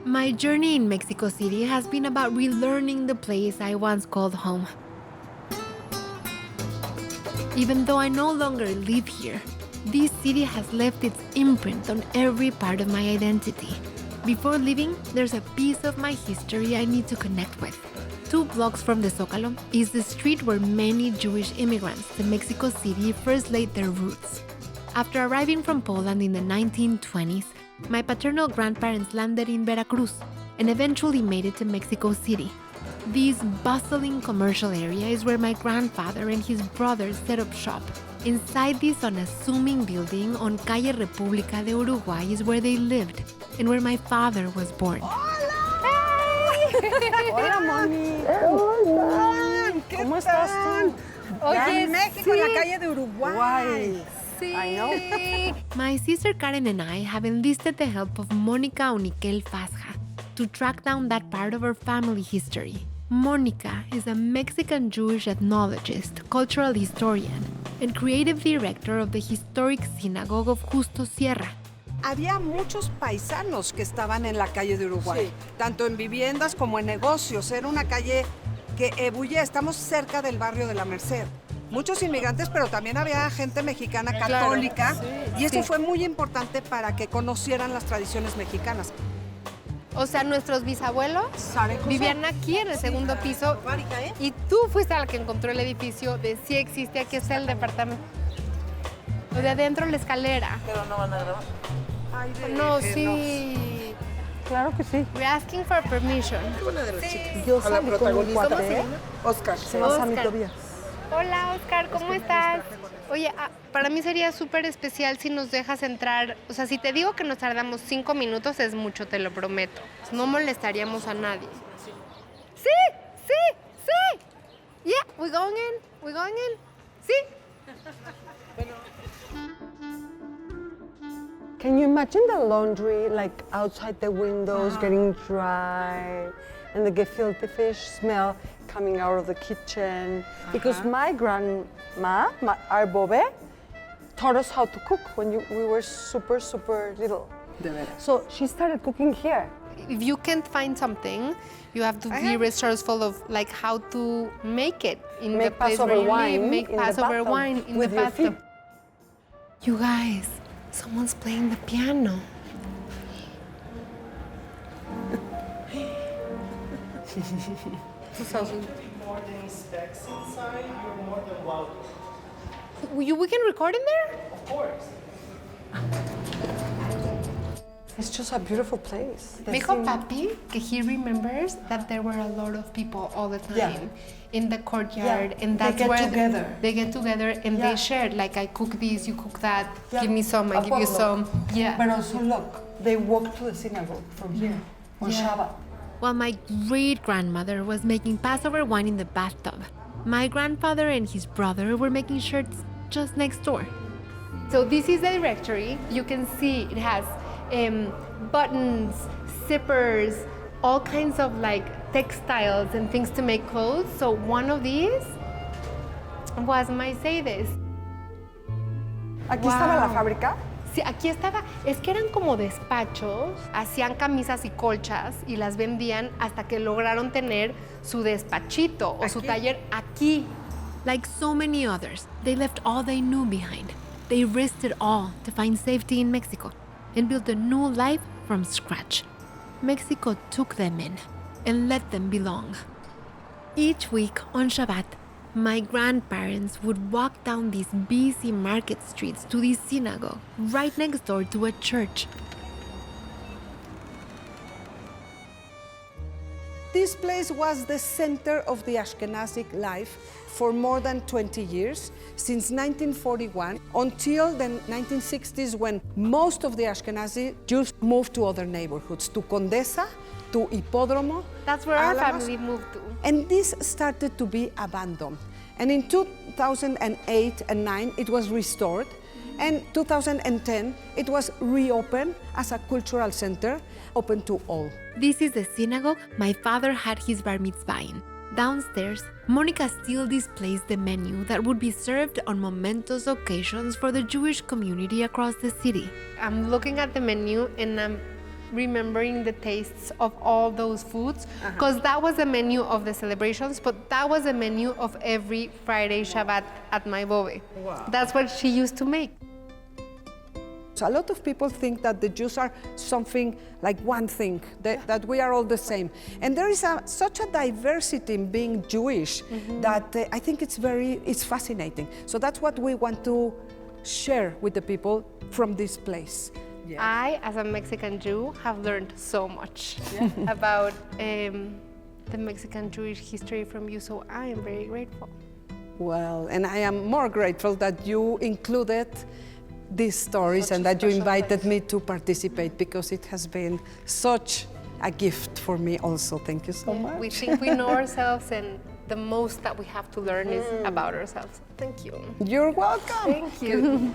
My journey in Mexico City has been about relearning the place I once called home. Even though I no longer live here, this city has left its imprint on every part of my identity. Before leaving, there's a piece of my history I need to connect with. 2 blocks from the Zócalo is the street where many Jewish immigrants to Mexico City first laid their roots. After arriving from Poland in the 1920s, my paternal grandparents landed in Veracruz and eventually made it to Mexico City. This bustling commercial area is where my grandfather and his brothers set up shop. Inside this unassuming building on Calle República de Uruguay is where they lived and where my father was born. Hola, Moni. ¿Cómo estás tú? Oye, en México, en la calle de Uruguay. Sí. I know. My sister Karen and I have enlisted the help of Monica Unikel to track down that part of her family history. Monica is a Mexican Jewish ethnologist, cultural historian, and creative director of the historic synagogue of Justo Sierra. Había muchos paisanos que estaban en la calle de Uruguay, tanto en viviendas como en negocios. Era una calle que ebullía. Estamos cerca del barrio de la Merced. Muchos inmigrantes, pero también había gente mexicana católica. Claro, y eso fue muy importante para que conocieran las tradiciones mexicanas. O sea, nuestros bisabuelos vivían aquí en el segundo piso y tú fuiste la que encontró el edificio de sí existe, aquí está el departamento. O de adentro la escalera. Pero no van a grabar. No, sí. Claro que sí. We're asking for permission. Una de las chicas. Yo a la salí con protagonista. un ¿Cómo cuate. se llama? Oscar. Se llama Sammy Oscar. Tobias. Hola, Oscar, ¿cómo estás? Oye, para mí sería súper especial si nos dejas entrar. O sea, si te digo que nos tardamos 5 minutos, es mucho, te lo prometo. No molestaríamos a nadie. Sí, sí, sí. Yeah, we're going in, we're going in. Sí. Can you imagine the laundry like outside the windows getting dry and the gefilte fish smell coming out of the kitchen? Because my grandma, our Bobe, taught us how to cook when we were super, super little. De veras. So she started cooking here. If you can't find something, you have to be resourceful of like how to make it in Make the place where Passover you wine live. Make in the Passover bathtub wine in with the your bathtub. feet. You guys, someone's playing the piano. 2000. More than specs inside, you're more than welcome. We can record in there? Of course. It's just a beautiful place. Me dijo Papi que he remembers that there were a lot of people all the time in the courtyard, Yeah. and They that's get where together. they get together and Yeah. they shared. Like, I cook this, you cook that. Yeah. Give me some, I A give you potluck. some. Yeah. But also look, they walk to the synagogue from here on Shabbat. While my great-grandmother was making Passover wine in the bathtub, my grandfather and his brother were making shirts just next door. So this is the directory. You can see it has buttons, zippers, all kinds of like textiles and things to make clothes. So one of these was my Mercedes. Aquí estaba la fábrica. Sí, aquí estaba, es que eran como despachos, hacían camisas y colchas y las vendían hasta que lograron tener su despachito o su taller aquí. Like so many others, they left all they knew behind. They risked it all to find safety in Mexico and built a new life from scratch. Mexico took them in and let them belong. Each week on Shabbat, my grandparents would walk down these busy market streets to the synagogue right next door to a church. This place was the center of the Ashkenazic life for more than 20 years, since 1941 until the 1960s, when most of the Ashkenazi Jews moved to other neighborhoods, to Condesa, to Hipódromo. That's where our Álamos. family moved to. And this started to be abandoned. And in 2008 and 9, it was restored. And 2010, it was reopened as a cultural center, open to all. This is the synagogue my father had his bar mitzvah in. Downstairs, Monica still displays the menu that would be served on momentous occasions for the Jewish community across the city. I'm looking at the menu and I'm remembering the tastes of all those foods, because that was the menu of the celebrations, but that was the menu of every Friday Shabbat at my bobe. Wow. That's what she used to make. So a lot of people think that the Jews are something like one thing, that we are all the same. And there is such a diversity in being Jewish that I think it's fascinating. So that's what we want to share with the people from this place. Yeah. I, as a Mexican Jew, have learned so much about the Mexican Jewish history from you, so I am very grateful. Well, and I am more grateful that you included these stories and that you invited me to participate, because it has been such a gift for me also. Thank you so much. We think we know ourselves, and the most that we have to learn is about ourselves. Thank you. You're welcome. Thank you.